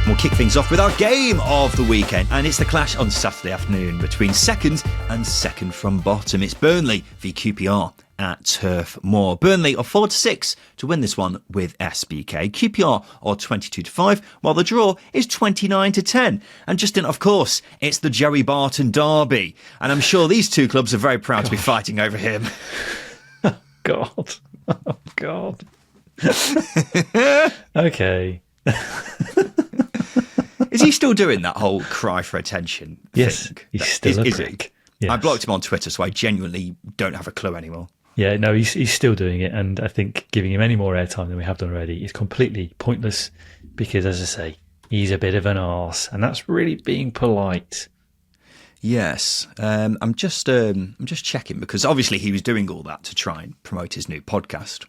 We'll kick things off with our game of the weekend, and it's the clash on Saturday afternoon between second and second from bottom. It's Burnley v QPR at Turf Moor. Burnley are 4-6 to win this one with SBK. QPR are 22-5, while the draw is 29-10. And Justin, of course, it's the Jerry Barton derby, and I'm sure these two clubs are very proud to be fighting over him. God. Oh, God. Okay. Is he still doing that whole cry for attention yes, thing? He's still a prick. Yes. I blocked him on Twitter, so I genuinely don't have a clue anymore. Yeah, no, he's still doing it, and I think giving him any more airtime than we have done already is completely pointless because, as I say, he's a bit of an arse, and that's really being polite. Yes, I'm just checking because obviously he was doing all that to try and promote his new podcast,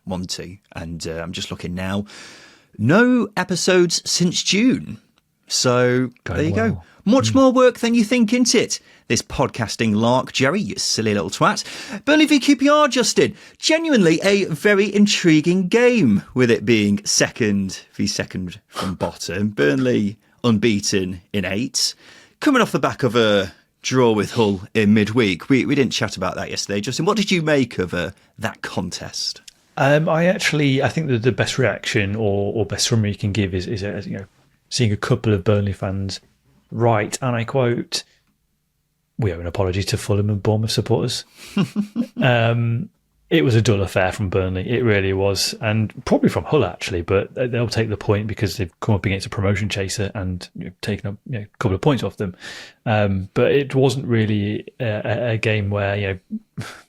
and I'm just looking now. No episodes since June. So there you go. Much more work than you think, isn't it? This podcasting lark, Jerry, you silly little twat. Burnley v QPR, Justin. Genuinely a very intriguing game, with it being second v second from bottom. Burnley unbeaten in 8. Coming off the back of a draw with Hull in midweek. We didn't chat about that yesterday. Justin, what did you make of that contest? I think that the best reaction or best summary you can give is seeing a couple of Burnley fans write, and I quote, "We owe an apology to Fulham and Bournemouth supporters." It was a dull affair from Burnley. It really was, and probably from Hull actually. But they'll take the point because they've come up against a promotion chaser and taken up a couple of points off them. But it wasn't really a game where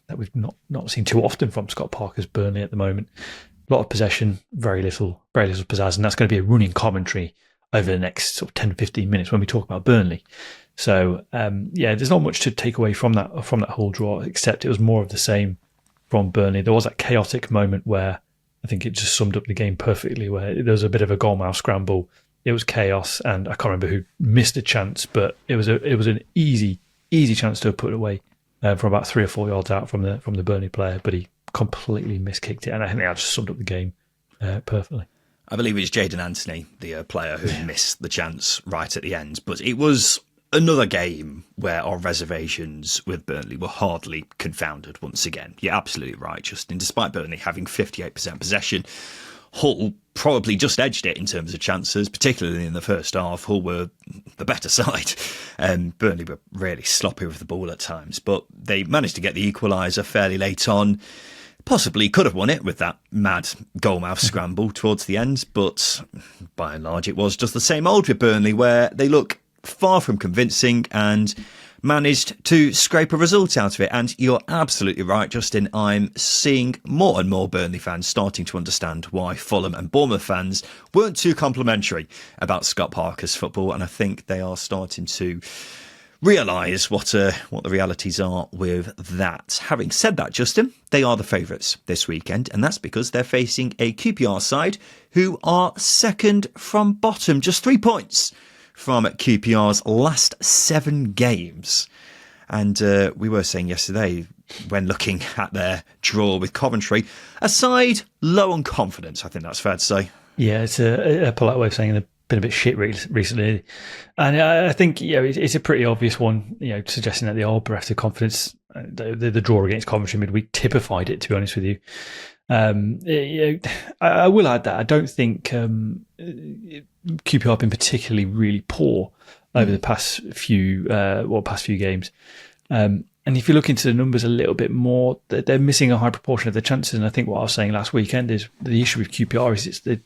that we've not seen too often from Scott Parker's Burnley at the moment. A lot of possession, very little pizzazz, and that's going to be a running commentary over the next sort of 10 to 15 minutes when we talk about Burnley. So, there's not much to take away from that whole draw, except it was more of the same from Burnley. There was that chaotic moment where I think it just summed up the game perfectly, where there was a bit of a goalmouth scramble. It was chaos, and I can't remember who missed a chance, but it was an easy chance to have put it away from about 3 or 4 yards out from the Burnley player, but he completely miskicked it, and I think that just summed up the game perfectly. I believe it was Jadon Anthony, the player who missed the chance right at the end. But it was another game where our reservations with Burnley were hardly confounded once again. You're absolutely right, Justin. Despite Burnley having 58% possession, Hull probably just edged it in terms of chances, particularly in the first half. Hull were the better side. Burnley were really sloppy with the ball at times, but they managed to get the equaliser fairly late on. Possibly could have won it with that mad goalmouth scramble towards the end, but by and large it was just the same old with Burnley, where they look far from convincing and managed to scrape a result out of it. And you're absolutely right, Justin. I'm seeing more and more Burnley fans starting to understand why Fulham and Bournemouth fans weren't too complimentary about Scott Parker's football, and I think they are starting to realise what the realities are with that. Having said that, Justin, they are the favourites this weekend, and that's because they're facing a QPR side who are second from bottom, just 3 points from QPR's last 7 games. And we were saying yesterday, when looking at their draw with Coventry, a side low on confidence, I think that's fair to say. Yeah, it's a polite way of saying they've been a bit shit recently. And I think it's a pretty obvious one, suggesting that they are bereft of confidence. The draw against Coventry midweek typified it, to be honest with you. I will add that I don't think QPR have been particularly really poor over the past few games. And if you look into the numbers a little bit more, they're missing a high proportion of their chances. And I think what I was saying last weekend is the issue with QPR is it's the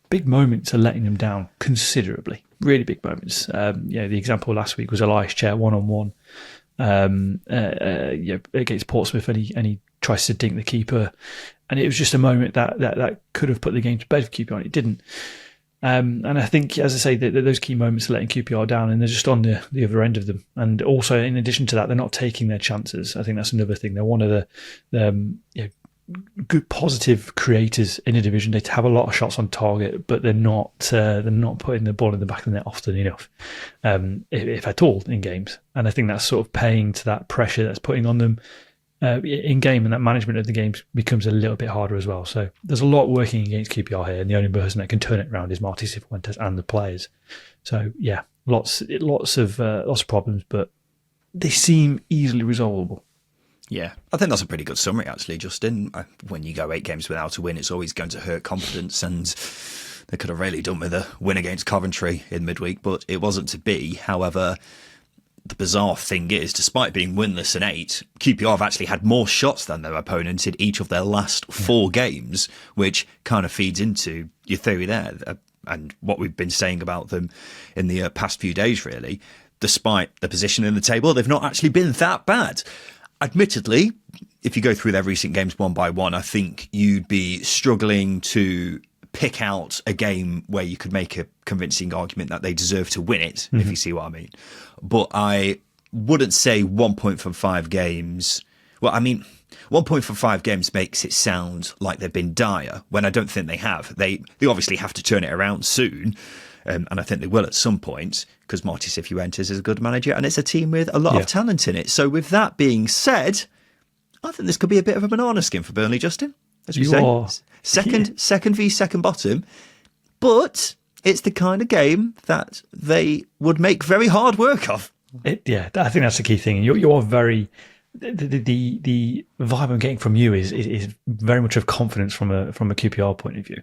big moments are letting them down considerably. Really big moments. The example last week was Elias Chair one-on-one against Portsmouth, and he tries to dink the keeper, and it was just a moment that could have put the game to bed for QPR, and it didn't. And I think, as I say, that those key moments are letting QPR down, and they're just on the other end of them. And also, in addition to that, they're not taking their chances. I think that's another thing. They're one of the good positive creators in a division. They have a lot of shots on target, but they're not putting the ball in the back of the net often enough, if at all, in games. And I think that's sort of paying to that pressure that's putting on them. in game, and that management of the games becomes a little bit harder as well. So there's a lot working against QPR here, and the only person that can turn it around is Marty Cifuentes and the players. So yeah, lots of problems, but they seem easily resolvable. Yeah, I think that's a pretty good summary, actually, Justin. When you go 8 games without a win, it's always going to hurt confidence, and they could have really done with a win against Coventry in midweek, but it wasn't to be. However, the bizarre thing is, despite being winless in 8, QPR have actually had more shots than their opponents in each of their last 4 games, which kind of feeds into your theory there, and what we've been saying about them in the past few days, really. Despite the position in the table, they've not actually been that bad. Admittedly, if you go through their recent games one by one, I think you'd be struggling to pick out a game where you could make a convincing argument that they deserve to win it, if you see what I mean. But I wouldn't say 1 point from 5 games. Well, I mean, 1 point from 5 games makes it sound like they've been dire, when I don't think they have. They obviously have to turn it around soon. And I think they will at some point, because Marty Cifuentes is a good manager and it's a team with a lot of talent in it. So with that being said, I think this could be a bit of a banana skin for Burnley, Justin. As we say, second v second bottom. But it's the kind of game that they would make very hard work of. I think that's the key thing. You're very... The vibe I'm getting from you is very much of confidence from a QPR point of view.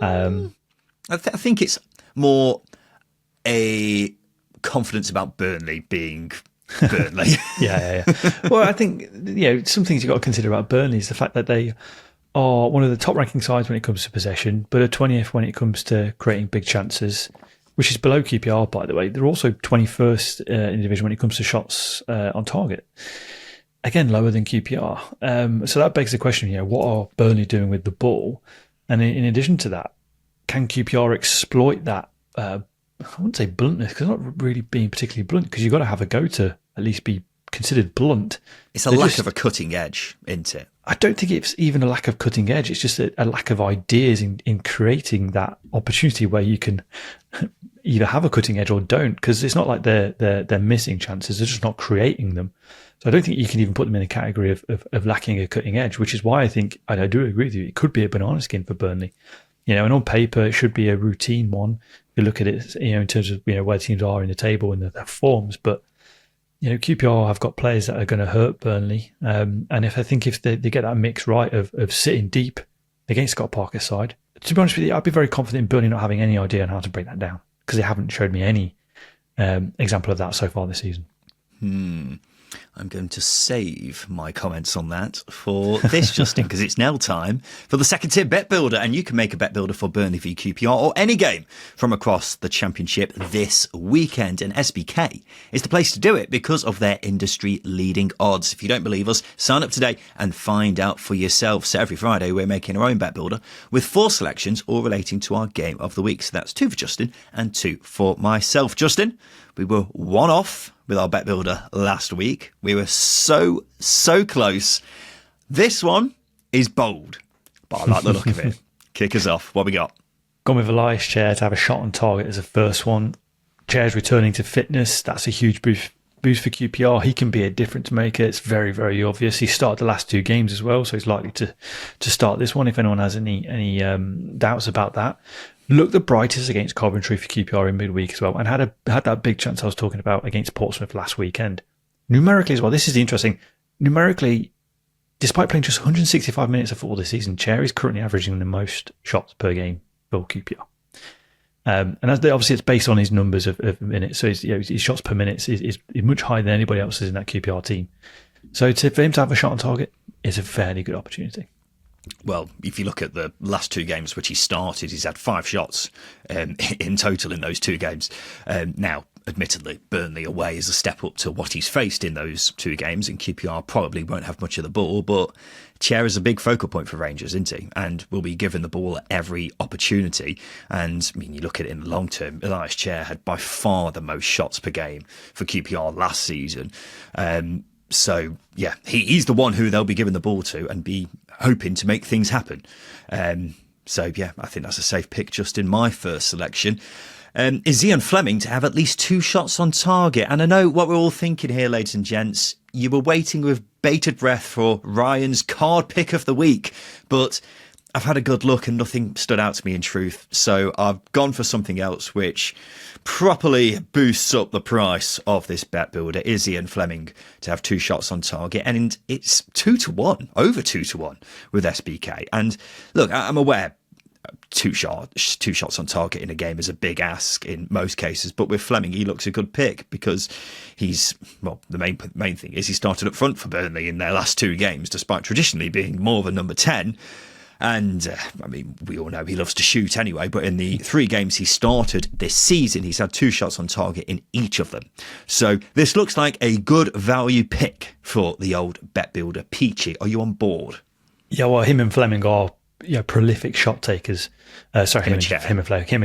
I think it's more a confidence about Burnley being Burnley. Yeah. Well, I think some things you've got to consider about Burnley is the fact that they are one of the top ranking sides when it comes to possession, but are 20th when it comes to creating big chances, which is below QPR, by the way. They're also 21st in the division when it comes to shots on target. Again, lower than QPR. So that begs the question, what are Burnley doing with the ball? And in addition to that, can QPR exploit that? I wouldn't say bluntness, because it's not really being particularly blunt, because you've got to have a go to at least be considered blunt. It's a lack of a cutting edge, isn't it? I don't think it's even a lack of cutting edge. It's just a lack of ideas in creating that opportunity where you can either have a cutting edge or don't, because it's not like they're missing chances. They're just not creating them. So I don't think you can even put them in a category of lacking a cutting edge, which is why I think, and I do agree with you, it could be a banana skin for Burnley. And on paper, it should be a routine one. If you look at it, in terms of, where teams are in the table and their forms. But, QPR have got players that are going to hurt Burnley. And if they get that mix right of sitting deep against Scott Parker's side, to be honest with you, I'd be very confident in Burnley not having any idea on how to break that down, because they haven't showed me any example of that so far this season. I'm going to save my comments on that for this, Justin, because it's now time for the second tier bet builder, and you can make a bet builder for Burnley v QPR or any game from across the Championship this weekend. And SBK is the place to do it because of their industry leading odds. If you don't believe us, sign up today and find out for yourself. So every Friday we're making our own bet builder with 4 selections all relating to our game of the week. So that's 2 for Justin and 2 for myself. Justin, we were 1 off with our bet builder last week. We were so close. This one is bold, but I like the look of it. Kick us off. What we got? Gone with Elias Chair to have a shot on target as a first one. Chair's returning to fitness. That's a huge boost for QPR. He can be a difference maker. It's very, very obvious. He started the last 2 games as well, so he's likely to start this one if anyone has any doubts about that. Looked the brightest against Coventry for QPR in midweek as well, and had that big chance I was talking about against Portsmouth last weekend. Numerically as well, this is interesting. Numerically, despite playing just 165 minutes of football this season, Chair is currently averaging the most shots per game for QPR. And obviously it's based on his numbers of minutes, so his shots per minute is much higher than anybody else's in that QPR team. So for him to have a shot on target is a fairly good opportunity. Well, if you look at the last 2 games which he started, he's had 5 shots in total in those 2 games. Now, admittedly, Burnley away is a step up to what he's faced in those 2 games, and QPR probably won't have much of the ball, but Chair is a big focal point for Rangers, isn't he? And will be given the ball at every opportunity. And, I mean, you look at it in the long term, Elias Chair had by far the most shots per game for QPR last season. So, yeah, he's the one who they'll be giving the ball to and be hoping to make things happen. So, yeah, I think that's a safe pick just in my first selection. Is Ian Fleming to have at least 2 shots on target? And I know what we're all thinking here, ladies and gents. you were waiting with bated breath for Ryan's card pick of the week, but I've had a good look and nothing stood out to me in truth. So I've gone for something else which properly boosts up the price of this bet builder. Is Ian Fleming to have 2 shots on target? And it's 2-1, over 2-1 with SBK. And look, I'm aware two shots on target in a game is a big ask in most cases, but with Fleming he looks a good pick because the main thing is he started up front for Burnley in their last 2 games, despite traditionally being more of a number 10. And, we all know he loves to shoot anyway, but in the 3 games he started this season, he's had 2 shots on target in each of them. So this looks like a good value pick for the old bet builder. Peachy, are you on board? Yeah, well, him and Fleming are prolific shot takers. Him and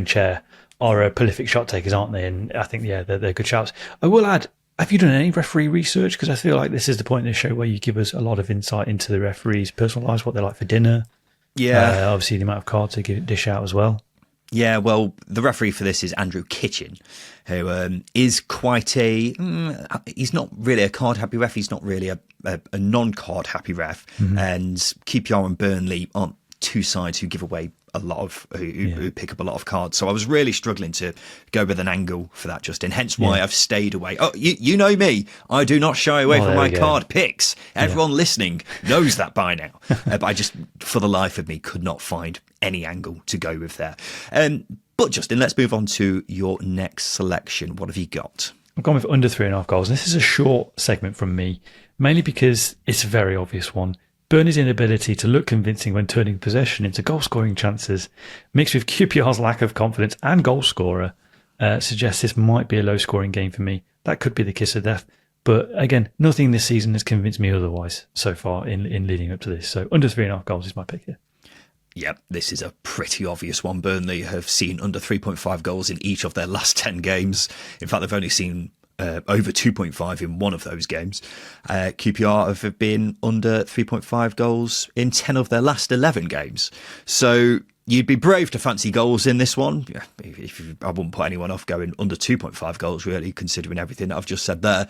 Chair are prolific shot takers, aren't they? And I think, they're good shouts. I will add, have you done any referee research? Because I feel like this is the point in the show where you give us a lot of insight into the referees' personal lives, what they're like for dinner. Yeah. Obviously, the amount of cards they dish out as well. Yeah, well, the referee for this is Andrew Kitchen, who is quite he's not really a card-happy ref. He's not really a non-card-happy ref. Mm-hmm. And QPR and Burnley aren't 2 sides who give away a lot of who pick up a lot of cards. So I was really struggling to go with an angle for that, Justin. Hence why I've stayed away. Oh, you know me. I do not shy away from my card picks. Everyone listening knows that by now. But I just, for the life of me, could not find any angle to go with there. But Justin, let's move on to your next selection. What have you got? I've gone with under 3.5 goals. This is a short segment from me, mainly because it's a very obvious one. Burnley's inability to look convincing when turning possession into goal-scoring chances, mixed with QPR's lack of confidence and goal scorer, suggests this might be a low-scoring game for me. That could be the kiss of death. But again, nothing this season has convinced me otherwise so far in leading up to this. So under 3.5 goals is my pick here. Yep, this is a pretty obvious one. Burnley have seen under 3.5 goals in each of their last 10 games. In fact, they've only seen over 2.5 in one of those games. QPR have been under 3.5 goals in 10 of their last 11 games. So you'd be brave to fancy goals in this one. I wouldn't put anyone off going under 2.5 goals, really, considering everything that I've just said there,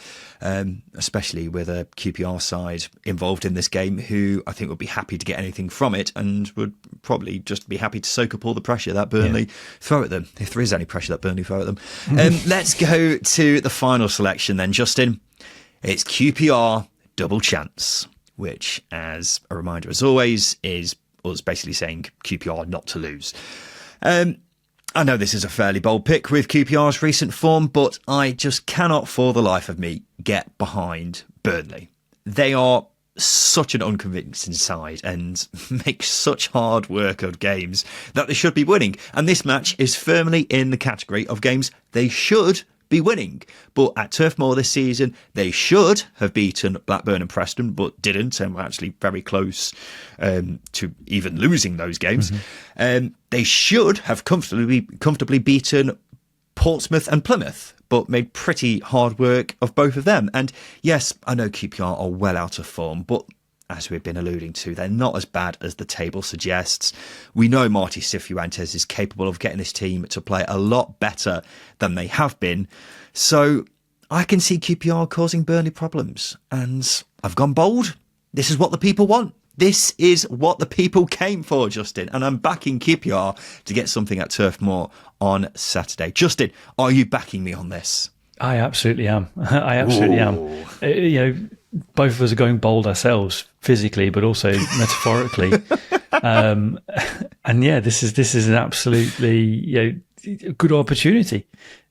especially with a QPR side involved in this game who I think would be happy to get anything from it and would probably just be happy to soak up all the pressure that Burnley throw at them, if there is any pressure that Burnley throw at them. Let's go to the final selection then, Justin. It's QPR Double Chance, which, as a reminder, as always, is us basically saying QPR not to lose. I know this is a fairly bold pick with QPR's recent form, but I just cannot for the life of me get behind Burnley. They are such an unconvincing side and make such hard work of games that they should be winning. And this match is firmly in the category of games they should be winning. But at Turf Moor this season, they should have beaten Blackburn and Preston, but didn't, and were actually very close to even losing those games. Mm-hmm. They should have comfortably beaten Portsmouth and Plymouth, but made pretty hard work of both of them. And yes, I know QPR are well out of form, but as we've been alluding to, they're not as bad as the table suggests. We know Marty Cifuentes is capable of getting this team to play a lot better than they have been. So I can see QPR causing Burnley problems. And I've gone bold. This is what the people want. This is what the people came for, Justin. And I'm backing QPR to get something at Turf Moor on Saturday. Justin, are you backing me on this? I absolutely am. I absolutely am. Both of us are going bold ourselves, physically, but also metaphorically. This is an absolutely a good opportunity.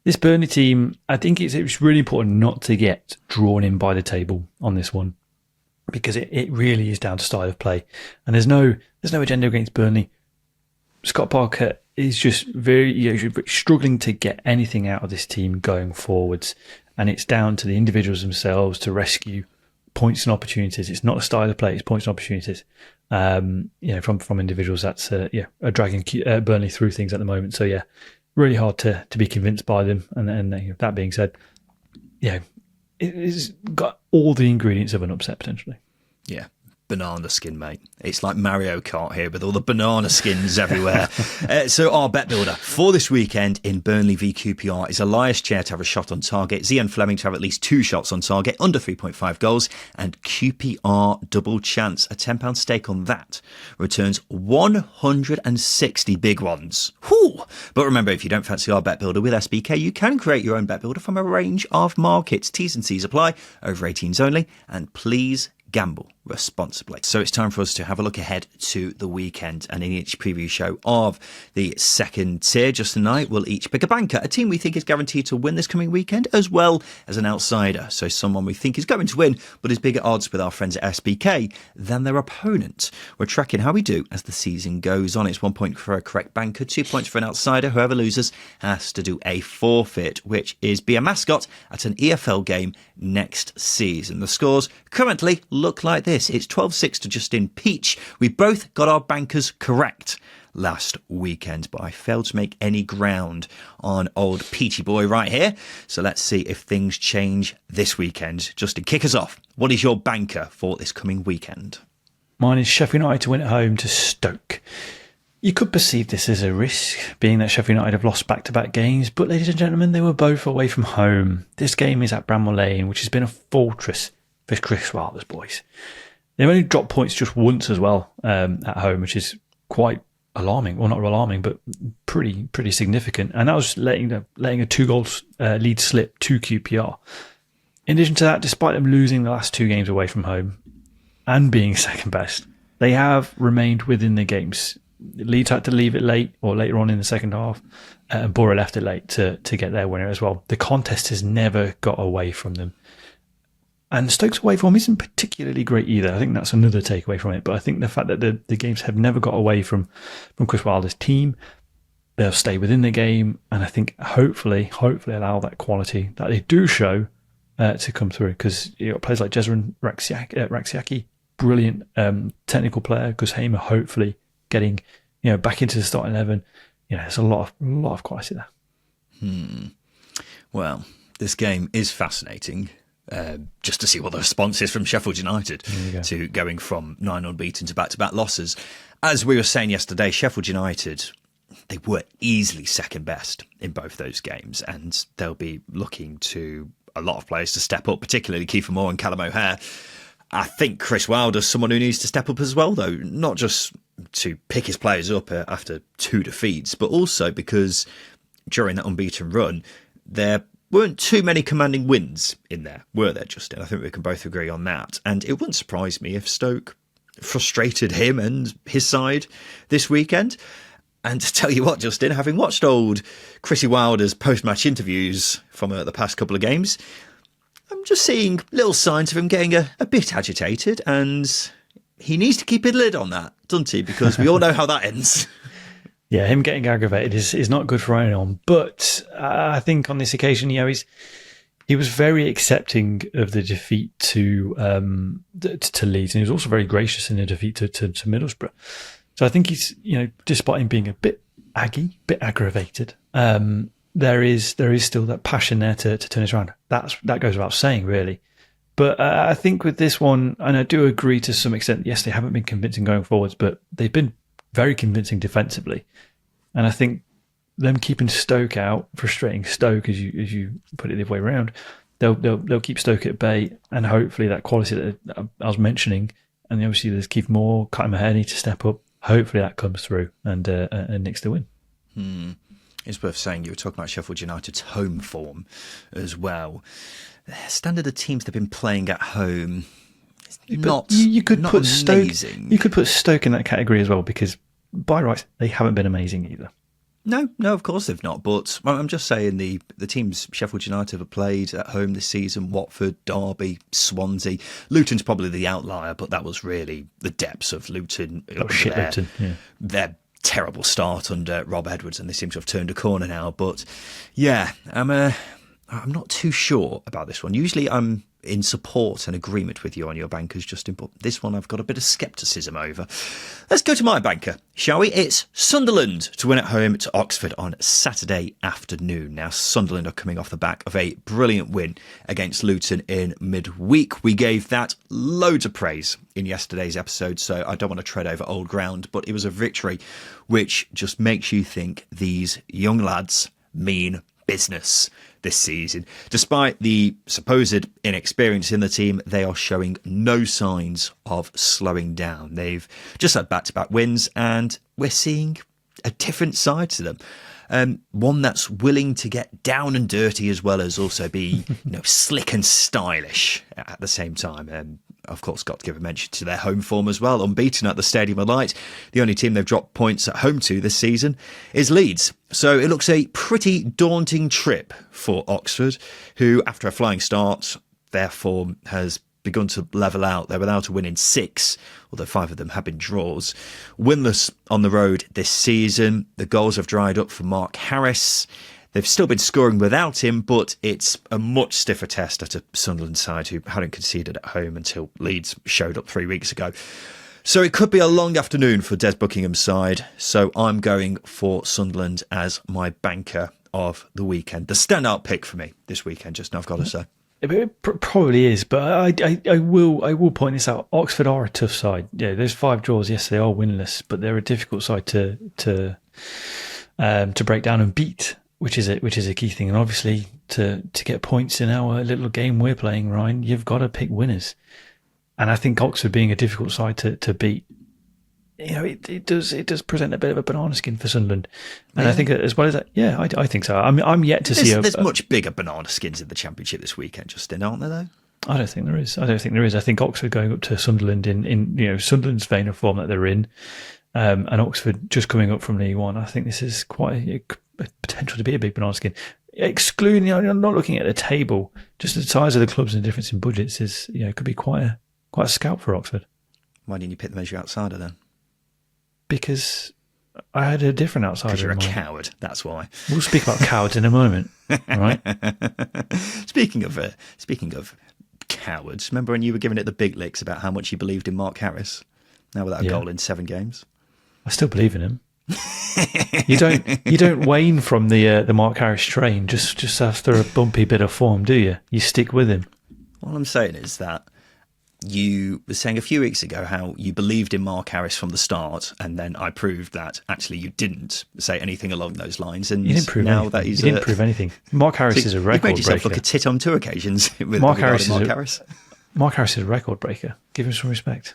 This Burnley team, I think it's really important not to get drawn in by the table on this one, because it really is down to style of play, and there's no agenda against Burnley. Scott Parker is just very struggling to get anything out of this team going forwards, and it's down to the individuals themselves to rescue points and opportunities. It's not a style of play; it's points and opportunities. From individuals that's are dragging Burnley through things at the moment. So really hard to be convinced by them. And that being said, it's got all the ingredients of an upset potentially. Yeah, banana skin, mate. It's like Mario Kart here with all the banana skins everywhere. So our bet builder for this weekend in Burnley v QPR is Elias Chair to have a shot on target, Zian Fleming to have at least 2 shots on target, under 3.5 goals, and QPR double chance. A £10 stake on that returns 160 big ones. Whew. But remember, if you don't fancy our bet builder with SBK, you can create your own bet builder from a range of markets. T's and C's apply, over 18s only, and please gamble responsibly. So it's time for us to have a look ahead to the weekend, and in each preview show of the second tier, Justin and I will each pick a banker, a team we think is guaranteed to win this coming weekend, as well as an outsider, so someone we think is going to win but is bigger odds with our friends at SBK than their opponent. We're tracking how we do as the season goes on. It's 1 point for a correct banker, 2 points for an outsider. Whoever loses has to do a forfeit, which is be a mascot at an EFL game next season. The scores currently look like this. It's 12-6 to Justin Peach. We both got our bankers correct last weekend, but I failed to make any ground on old Peachy boy right here. So let's see if things change this weekend. Justin, kick us off. What is your banker for this coming weekend? Mine is Sheffield United to win at home to Stoke. You could perceive this as a risk, being that Sheffield United have lost back-to-back games, but ladies and gentlemen, they were both away from home. This game is at Bramall Lane, which has been a fortress for Chris Wilder's boys. They've only dropped points just once as well at home, which is quite alarming. Well, not alarming, but pretty significant. And that was letting a 2-goal lead slip to QPR. In addition to that, despite them losing the last 2 games away from home and being second best, they have remained within the games. Leeds had to leave it late or later on in the second half, and Borough left it late to get their winner as well. The contest has never got away from them. And Stoke's away form isn't particularly great either. I think that's another takeaway from it. But I think the fact that the games have never got away from Chris Wilder's team, they'll stay within the game, and I think hopefully allow that quality that they do show to come through. Because you've got players like Jezren Raxiaki, brilliant technical player. Gus Hamer hopefully getting back into the starting 11. There's a lot of quality there. Well, this game is fascinating. Just to see what the response is from Sheffield United to going from 9 unbeaten to back-to-back losses. As we were saying yesterday, Sheffield United, they were easily second best in both those games, and they'll be looking to a lot of players to step up, particularly Kiefer Moore and Callum O'Hare. I think Chris Wilder's someone who needs to step up as well, though, not just to pick his players up after 2 defeats, but also because during that unbeaten run, there weren't too many commanding wins in there, were there, Justin? I think we can both agree on that. And it wouldn't surprise me if Stoke frustrated him and his side this weekend. And to tell you what, Justin, having watched old Chrissy Wilder's post-match interviews from the past couple of games, I'm just seeing little signs of him getting a bit agitated, and he needs to keep a lid on that, doesn't he? Because we all know how that ends. Yeah, him getting aggravated is not good for anyone. But I think on this occasion, he was very accepting of the defeat to Leeds, and he was also very gracious in the defeat to Middlesbrough. So I think he's, despite him being a bit aggravated, there is still that passion there to turn it around. That goes without saying, really. But I think with this one, and I do agree to some extent, yes, they haven't been convincing going forwards, but they've been very convincing defensively. And I think them keeping Stoke out, frustrating Stoke, as you put it the other way around, they'll keep Stoke at bay, and hopefully that quality that I was mentioning, and obviously there's Keith Moore, Callum O'Hare need to step up. Hopefully that comes through and nicks the win. It's worth saying you were talking about Sheffield United's home form as well. The standard of teams they've been playing at home, you could not put amazing. Stoke. You could put Stoke in that category as well, because by rights they haven't been amazing either. No, of course they've not. But I'm just saying the teams Sheffield United have played at home this season: Watford, Derby, Swansea. Luton's probably the outlier, but that was really the depths of Luton. Luton, yeah. Their terrible start under Rob Edwards, and they seem to have turned a corner now. But yeah, I'm I'm not too sure about this one. Usually I'm in support and agreement with you on your bankers, Justin, but this one I've got a bit of scepticism over. Let's go to my banker, shall we? It's Sunderland to win at home to Oxford on Saturday afternoon. Now, Sunderland are coming off the back of a brilliant win against Luton in midweek. We gave that loads of praise in yesterday's episode, so I don't want to tread over old ground, but it was a victory which just makes you think these young lads mean business this season. Despite the supposed inexperience in the team, they are showing no signs of slowing down. They've just had back-to-back wins, and we're seeing a different side to them. One that's willing to get down and dirty as well as also be slick and stylish at the same time. Of course, got to give a mention to their home form as well. Unbeaten at the Stadium of Light. The only team they've dropped points at home to this season is Leeds. So it looks a pretty daunting trip for Oxford, who, after a flying start, their form has begun to level out. They're without a win in 6, although 5 of them have been draws. Winless on the road this season. The goals have dried up for Mark Harris. They've still been scoring without him, but it's a much stiffer test at a Sunderland side who hadn't conceded at home until Leeds showed up 3 weeks ago. So it could be a long afternoon for Des Buckingham's side. So I'm going for Sunderland as my banker of the weekend. The standout pick for me this weekend, just now, I've got to say. It probably is, but I will point this out. Oxford are a tough side. Yeah, those 5 draws, yes, they are winless, but they're a difficult side to break down and beat, which is a key thing. And obviously, to get points in our little game we're playing, Ryan, you've got to pick winners. And I think Oxford being a difficult side to beat, it does present a bit of a banana skin for Sunderland. And I think as well as that, I think so. I'm yet to see. There's much bigger banana skins in the Championship this weekend, Justin, aren't there? Though I don't think there is. I think Oxford going up to Sunderland in Sunderland's vein of form that they're in, and Oxford just coming up from League One. I think this is quite a potential to be a big banana skin. Excluding, I'm not looking at the table, just the size of the clubs and the difference in budgets is, it could be quite a scalp for Oxford. Why didn't you pick them as your outsider then? Because I had a different outsider. Because you're a coward, that's why. We'll speak about cowards in a moment, all right? Speaking of cowards, remember when you were giving it the big licks about how much you believed in Mark Harris? Now without a goal in 7 games. I still believe in him. You don't wane from the Mark Harris train just after a bumpy bit of form, do you? You stick with him. All I'm saying is that you were saying a few weeks ago how you believed in Mark Harris from the start, and then I proved that actually you didn't say anything along those lines. And you didn't prove now anything. That he's you didn't prove anything. Mark Harris is a record breaker. You made yourself look a tit on 2 occasions with Mark Harris. Mark Harris is a record breaker. Give him some respect.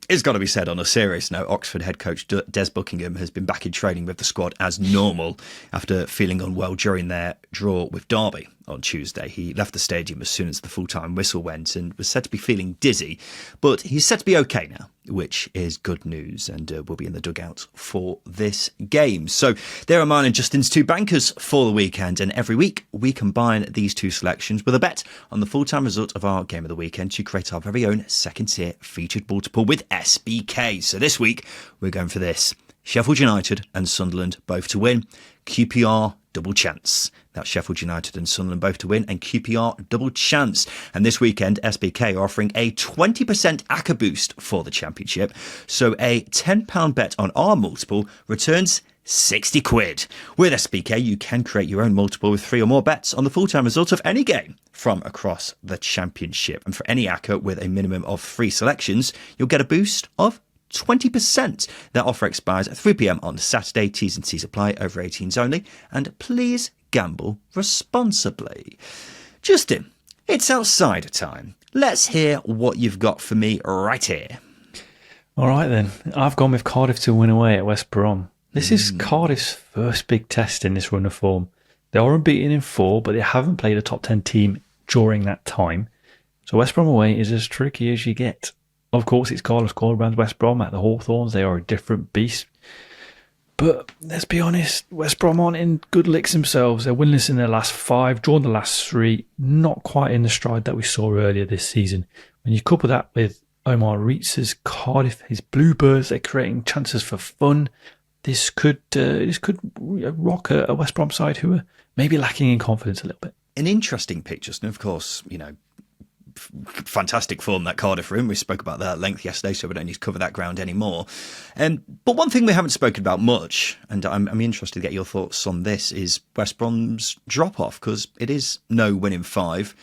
It's got to be said on a serious note, Oxford head coach Des Buckingham has been back in training with the squad as normal after feeling unwell during their draw with Derby on Tuesday. He left the stadium as soon as the full-time whistle went and was said to be feeling dizzy, but he's said to be okay now, which is good news, and will be in the dugout for this game. So there are mine and Justin's 2 bankers for the weekend, and every week we combine these 2 selections with a bet on the full-time result of our game of the weekend to create our very own second-tier featured multiple with SBK. So this week we're going for this: Sheffield United and Sunderland both to win, QPR double chance. That's Sheffield United and Sunderland both to win and QPR double chance. And this weekend, SBK are offering a 20% ACCA boost for the Championship. So a £10 bet on our multiple returns 60 quid. With SBK, you can create your own multiple with 3 or more bets on the full-time result of any game from across the Championship. And for any ACCA with a minimum of 3 selections, you'll get a boost of 20%. That offer expires at 3 p.m. on Saturday. T's and C's apply, over 18s only. And please gamble responsibly. Justin, it's outsider time. Let's hear what you've got for me right here. All right then. I've gone with Cardiff to win away at West Brom. This is Cardiff's first big test in this run of form. They are unbeaten in 4, but they haven't played a top 10 team during that time. So West Brom away is as tricky as you get. Of course, it's Carlos Corberán's West Brom at the Hawthorns. They are a different beast. But let's be honest, West Brom aren't in good licks themselves. They're winless in their last 5, drawn the last 3, not quite in the stride that we saw earlier this season. When you couple that with Omar Reitz's Cardiff, his Bluebirds, they're creating chances for fun, this could rock a West Brom side who are maybe lacking in confidence a little bit. An interesting pick, Justin. Of course, fantastic form, that Cardiff room. We spoke about that at length yesterday, so we don't need to cover that ground anymore. But one thing we haven't spoken about much, and I'm interested to get your thoughts on this, is West Brom's drop-off, because it is no win in 5.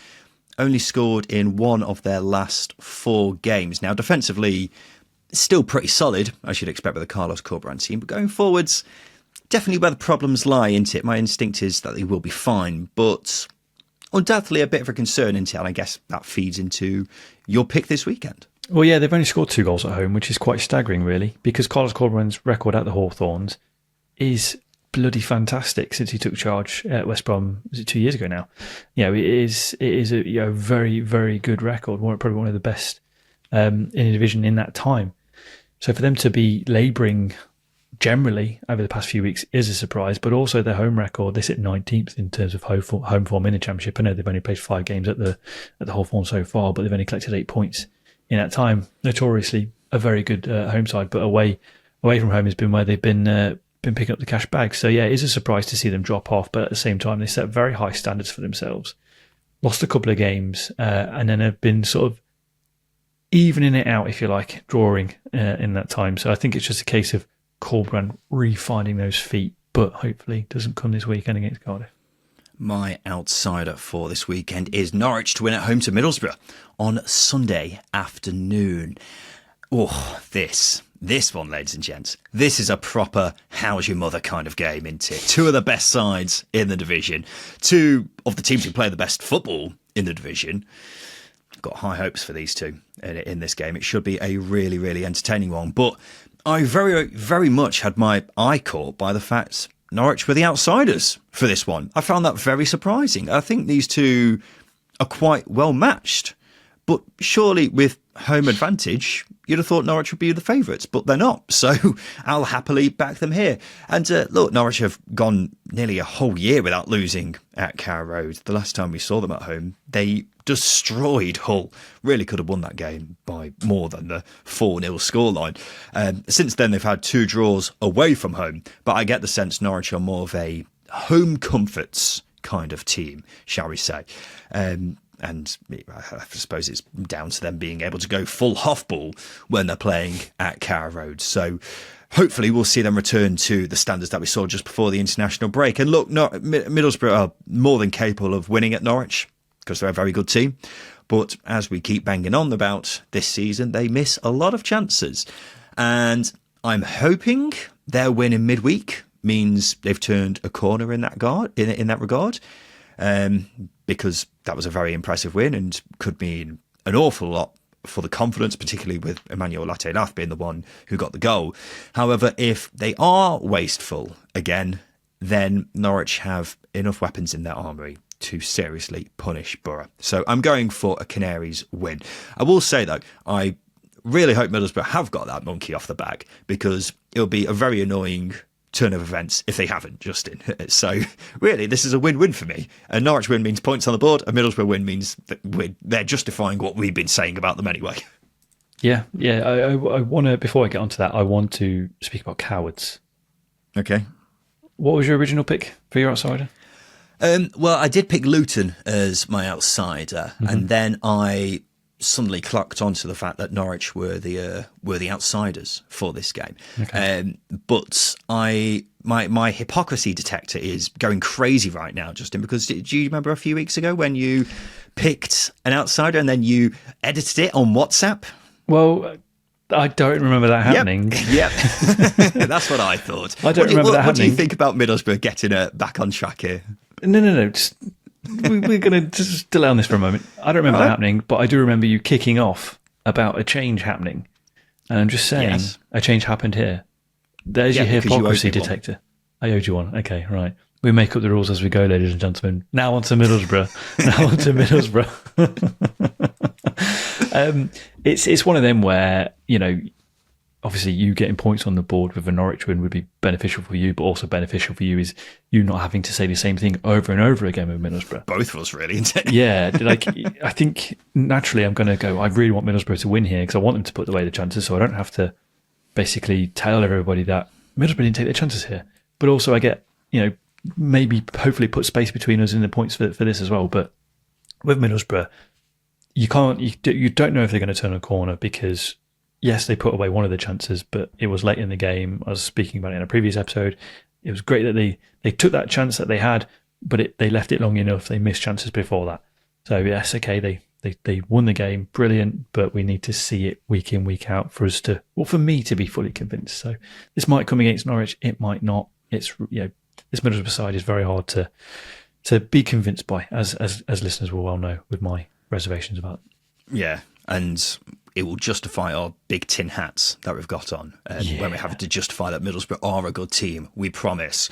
Only scored in 1 of their last 4 games. Now, defensively, still pretty solid, as you'd expect with the Carlos Corberán team, but going forwards, definitely where the problems lie, isn't it? My instinct is that they will be fine, but undoubtedly a bit of a concern, isn't it? And I guess that feeds into your pick this weekend. Well, yeah, they've only scored 2 goals at home, which is quite staggering, really, because Carlos Corberán's record at the Hawthorns is bloody fantastic since he took charge at West Brom. Was it 2 years ago now? It is a very, very good record. Probably one of the best in a division in that time. So for them to be labouring generally over the past few weeks is a surprise, but also their home record, they sit 19th in terms of home form in the Championship. I know they've only played 5 games at the Hawthorns so far, but they've only collected 8 points in that time. Notoriously a very good home side, but away from home has been where they've been picking up the cash bag. So yeah, it is a surprise to see them drop off, but at the same time they set very high standards for themselves. Lost a couple of games and then have been sort of evening it out, if you like, drawing in that time. So I think it's just a case of Corberán refinding those feet, but hopefully doesn't come this weekend against Cardiff. My outsider for this weekend is Norwich to win at home to Middlesbrough on Sunday afternoon. Oh, this one, ladies and gents, this is a proper how's your mother kind of game, isn't it? 2 of the best sides in the division, 2 of the teams who play the best football in the division. Got high hopes for these 2 in this game. It should be a really, really entertaining one. But I very, very much had my eye caught by the fact Norwich were the outsiders for this one. I found that very surprising. I think these 2 are quite well matched. But surely with home advantage, you'd have thought Norwich would be the favourites, but they're not. So I'll happily back them here. And look, Norwich have gone nearly a whole year without losing at Carrow Road. The last time we saw them at home, they destroyed Hull. Really could have won that game by more than the 4-0 scoreline. Since then, they've had 2 draws away from home. But I get the sense Norwich are more of a home comforts kind of team, shall we say. And I suppose it's down to them being able to go full Hoffball when they're playing at Carrow Road. So hopefully we'll see them return to the standards that we saw just before the international break. And look, Middlesbrough are more than capable of winning at Norwich because they're a very good team. But as we keep banging on about this season, they miss a lot of chances. And I'm hoping their win in midweek means they've turned a corner in that regard. Because that was a very impressive win and could mean an awful lot for the confidence, particularly with Emmanuel Latteaf being the one who got the goal. However, if they are wasteful again, then Norwich have enough weapons in their armoury to seriously punish Borough. So I'm going for a Canaries win. I will say, though, I really hope Middlesbrough have got that monkey off the back, because it'll be a very annoying turn of events if they haven't, Justin. So really, this is a win-win for me. A Norwich win means points on the board. A Middlesbrough win means that they're justifying what we've been saying about them anyway. Yeah. I want to, before I get onto that, I want to speak about cowards. Okay. What was your original pick for your outsider? Well, I did pick Luton as my outsider, and then I suddenly clocked onto the fact that Norwich were the outsiders for this game. Okay. But my hypocrisy detector is going crazy right now, Justin, because do you remember a few weeks ago when you picked an outsider and then you edited it on WhatsApp? Well, I don't remember that happening. Yep. That's what I thought. I don't remember that happening. What do you think about Middlesbrough getting back on track here? No. We're going to just delay on this for a moment. I don't remember that happening, but I do remember you kicking off about a change happening. And I'm just saying, a change happened here. There's your hypocrisy detector. I owed you one. Okay, right. We make up the rules as we go, ladies and gentlemen. Now on to Middlesbrough. It's one of them where, obviously you getting points on the board with a Norwich win would be beneficial for you, but also beneficial for you is you not having to say the same thing over and over again with Middlesbrough. Both of us, really, isn't it? Yeah, I think naturally I'm going to go, I really want Middlesbrough to win here because I want them to put away the chances, so I don't have to basically tell everybody that Middlesbrough didn't take their chances here. But also I get, maybe hopefully put space between us in the points for this as well. But with Middlesbrough, you don't know if they're going to turn a corner because, yes, they put away one of the chances, but it was late in the game. I was speaking about it in a previous episode. It was great that they took that chance that they had, but they left it long enough. They missed chances before that. So, yes, okay, they won the game. Brilliant, but we need to see it week in, week out for me to be fully convinced. So this might come against Norwich. It might not. It's, this Middlesbrough side is very hard to be convinced by, as listeners will well know with my reservations about it. Yeah, and it will justify our big tin hats that we've got on when we have to justify that Middlesbrough are a good team, we promise,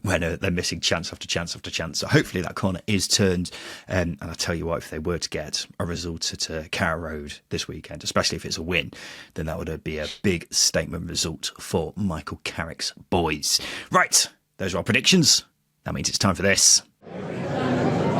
when they're missing chance after chance after chance. So hopefully that corner is turned. And I tell you what, if they were to get a result at Carrow Road this weekend, especially if it's a win, then that would be a big statement result for Michael Carrick's boys. Right, those are our predictions. That means it's time for this.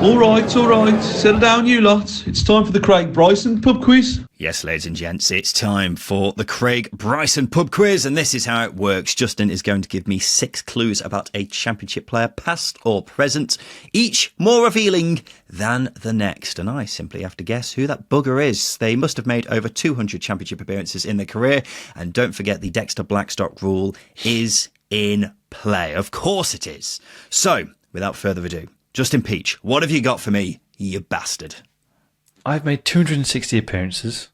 All right. Settle down, you lot. It's time for the Craig Bryson pub quiz. Yes, ladies and gents, it's time for the Craig Bryson pub quiz, and this is how it works. Justin is going to give me 6 clues about a Championship player, past or present, each more revealing than the next, and I simply have to guess who that bugger is. They must have made over 200 Championship appearances in their career, and don't forget the Dexter Blackstock rule is in play. Of course it is. So, without further ado, Justin Peach, what have you got for me, you bastard? I've made 260 appearances,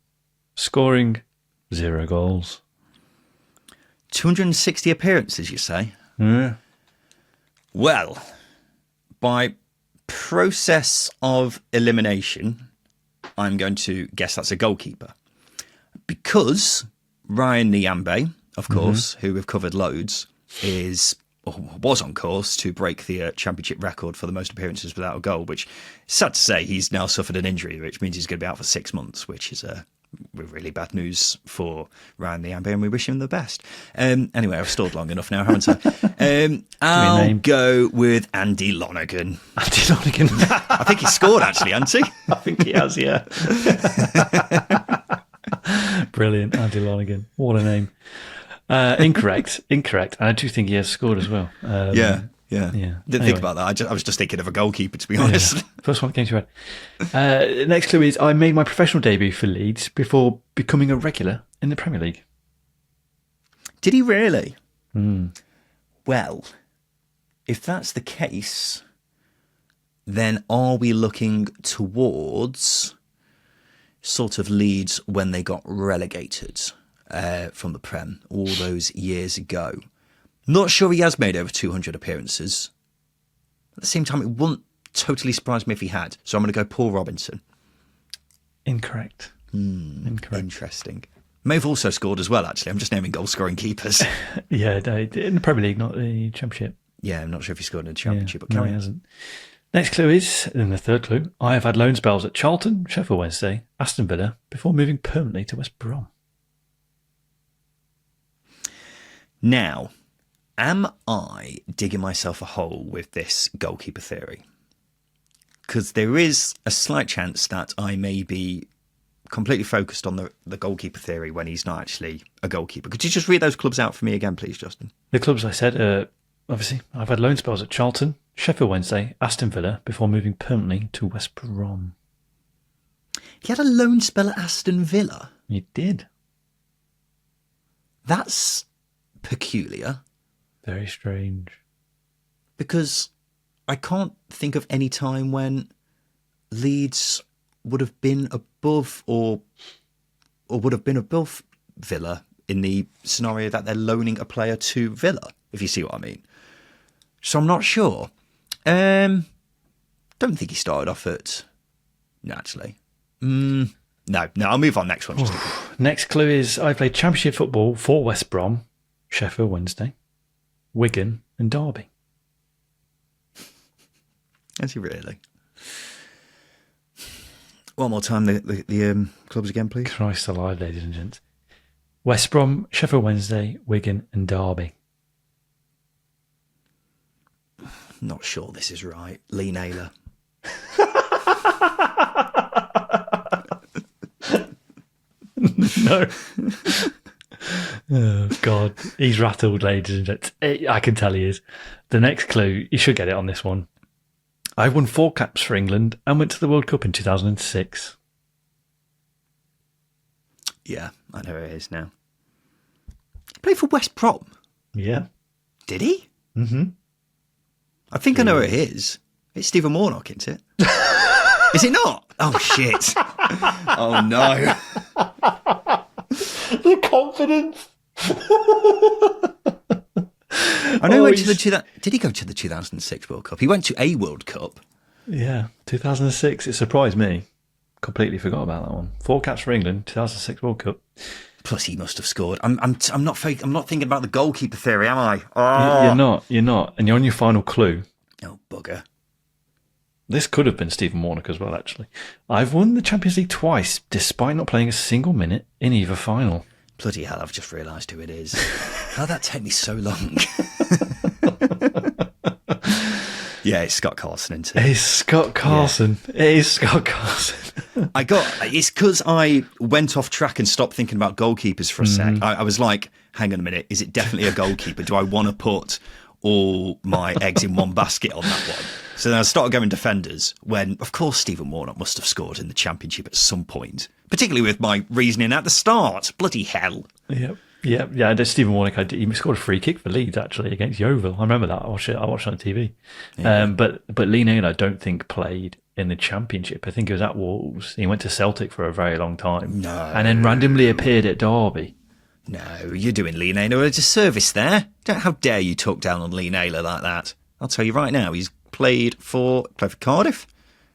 scoring 0 goals. 260 appearances, you say? Yeah. Well, by process of elimination, I'm going to guess that's a goalkeeper. Because Ryan Nyambe, of course, who we've covered loads, was on course to break the Championship record for the most appearances without a goal, which, sad to say, he's now suffered an injury, which means he's going to be out for 6 months, which is really bad news for Ryan Nyambe, and we wish him the best. Anyway, I've stalled long enough now, haven't I? I'll go with Andy Lonergan. Andy Lonergan. I think he scored, actually, hasn't he? I think he has, yeah. Brilliant, Andy Lonergan. What a name. Incorrect. And I do think he has scored as well. Yeah. Didn't think about that. I was just thinking of a goalkeeper, to be honest. Yeah. First one that came to mind. Next clue is I made my professional debut for Leeds before becoming a regular in the Premier League. Did he really? Mm. Well, if that's the case, then are we looking towards sort of Leeds when they got relegated from the Prem all those years ago? Not sure he has made over 200 appearances. At the same time, it wouldn't totally surprise me if he had. So I'm going to go Paul Robinson. Incorrect. Incorrect. Interesting. May have also scored as well, actually. I'm just naming goal-scoring keepers. Yeah, no, in the Premier League, not the Championship. Yeah, I'm not sure if he scored in the Championship. Yeah, but he hasn't. Next clue is, in the third clue, I have had loan spells at Charlton, Sheffield Wednesday, Aston Villa, before moving permanently to West Brom. Now, am I digging myself a hole with this goalkeeper theory? Because there is a slight chance that I may be completely focused on the goalkeeper theory when he's not actually a goalkeeper. Could you just read those clubs out for me again, please, Justin? The clubs I said, obviously, I've had loan spells at Charlton, Sheffield Wednesday, Aston Villa, before moving permanently to West Brom. He had a loan spell at Aston Villa? He did. That's peculiar. Very strange. Because I can't think of any time when Leeds would have been above or would have been above Villa in the scenario that they're loaning a player to Villa, if you see what I mean. So I'm not sure. Don't think he started off at... No, actually. No, I'll move on. Next one. Next clue is I played Championship football for West Brom, Sheffield Wednesday, Wigan and Derby. Has he really? One more time, the clubs again, please. Christ alive, ladies and gents. West Brom, Sheffield Wednesday, Wigan and Derby. Not sure this is right. Lee Naylor. No. Oh, God. He's rattled, ladies and gents. I can tell he is. The next clue, you should get it on this one. I won 4 caps for England and went to the World Cup in 2006. Yeah, I know who it is now. He played for West Brom. Yeah. Did he? Mm-hmm. I think I know who it is. It's Stephen Warnock, isn't it? Is it not? Oh, shit. Oh, no. The confidence. I know he went to the... Did he go to the 2006 World Cup? He went to a World Cup. Yeah, 2006. It surprised me. Completely forgot about that one. 4 caps for England, 2006 World Cup. Plus, he must have scored. I'm not thinking about the goalkeeper theory, am I? Oh. You're not. And you're on your final clue. Oh, bugger. This could have been Stephen Warnock as well, actually. I've won the Champions League twice, despite not playing a single minute in either final. Bloody hell, I've just realised who it is. How'd that take me so long? Yeah, it's Scott Carson, isn't it? It's Scott Carson. Yeah. It is Scott Carson. It's because I went off track and stopped thinking about goalkeepers for a sec. I was like, hang on a minute, is it definitely a goalkeeper? Do I want to put all my eggs in one basket on that one? So then I started going defenders when, of course, Stephen Warnock must have scored in the Championship at some point, particularly with my reasoning at the start. Bloody hell. Yep. Yeah. Stephen Warnock, he scored a free kick for Leeds, actually, against Yeovil. I remember that. I watched it on TV. Yeah. But Lee Naylor, I don't think, played in the Championship. I think he was at Wolves. He went to Celtic for a very long time. No. And then randomly appeared at Derby. No, you're doing Lee Naylor a disservice there. How dare you talk down on Lee Naylor like that? I'll tell you right now, he's played for Cardiff,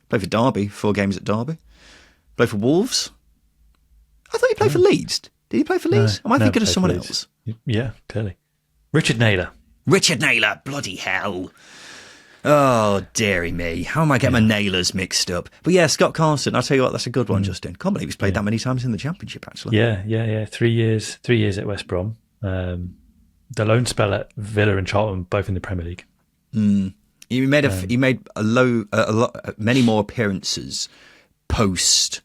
played for Derby, 4 games at Derby, played for Wolves. I thought he played for Leeds. Did he play for Leeds? Am I thinking of someone else? Yeah, clearly. Richard Naylor, bloody hell. Oh, dearie me. How am I getting my Naylors mixed up? But yeah, Scott Carson, I'll tell you what, that's a good one, Justin. Can't believe he's played that many times in the Championship, actually. Yeah. 3 years at West Brom. The loan spell at Villa and Charlton, both in the Premier League. He made many more appearances post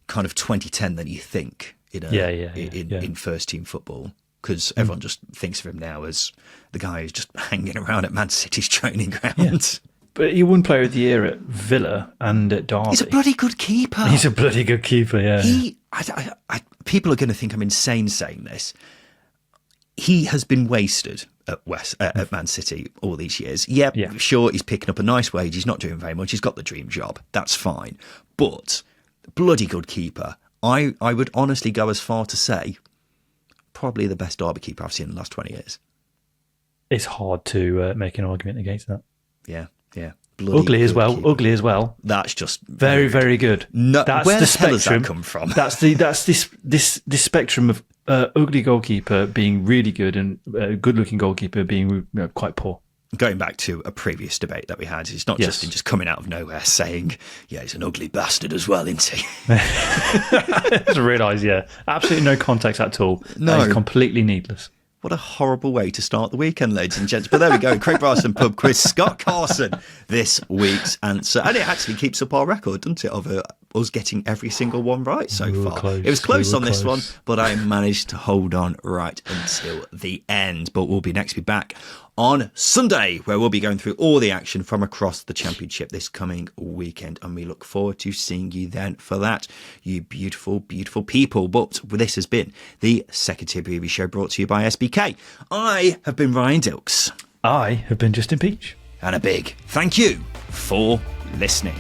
kind of 2010 than you think in first team football, because everyone just thinks of him now as the guy who's just hanging around at Man City's training ground. Yeah. But he won Player of the Year at Villa and at Derby. He's a bloody good keeper. Yeah. People are going to think I'm insane saying this. He has been wasted at Man City all these years. Sure, he's picking up a nice wage. He's not doing very much. He's got the dream job. That's fine. But bloody good keeper. I would honestly go as far to say probably the best Derby keeper I've seen in the last 20 years. It's hard to make an argument against that. Yeah. Ugly as well. Keeper. Ugly as well. That's just very, very good. No, that's where the hell does spectrum. That come from? That's this spectrum of ugly goalkeeper being really good and good-looking goalkeeper being quite poor. Going back to a previous debate that we had, it's not just coming out of nowhere saying, yeah, he's an ugly bastard as well, isn't he? I just realised, absolutely no context at all. No. It's completely needless. What a horrible way to start the weekend, ladies and gents. But there we go. Craig Bryson pub quiz. Scott Carson, this week's answer. And it actually keeps up our record, doesn't it, of us getting every single one right so far. It was close on this one, but I managed to hold on right until the end. But we'll be back on Sunday, where we'll be going through all the action from across the Championship this coming weekend. And we look forward to seeing you then for that, you beautiful, beautiful people. But this has been the Second Tier Preview Show, brought to you by SBK. I have been Ryan Dilks. I have been Justin Peach. And a big thank you for listening.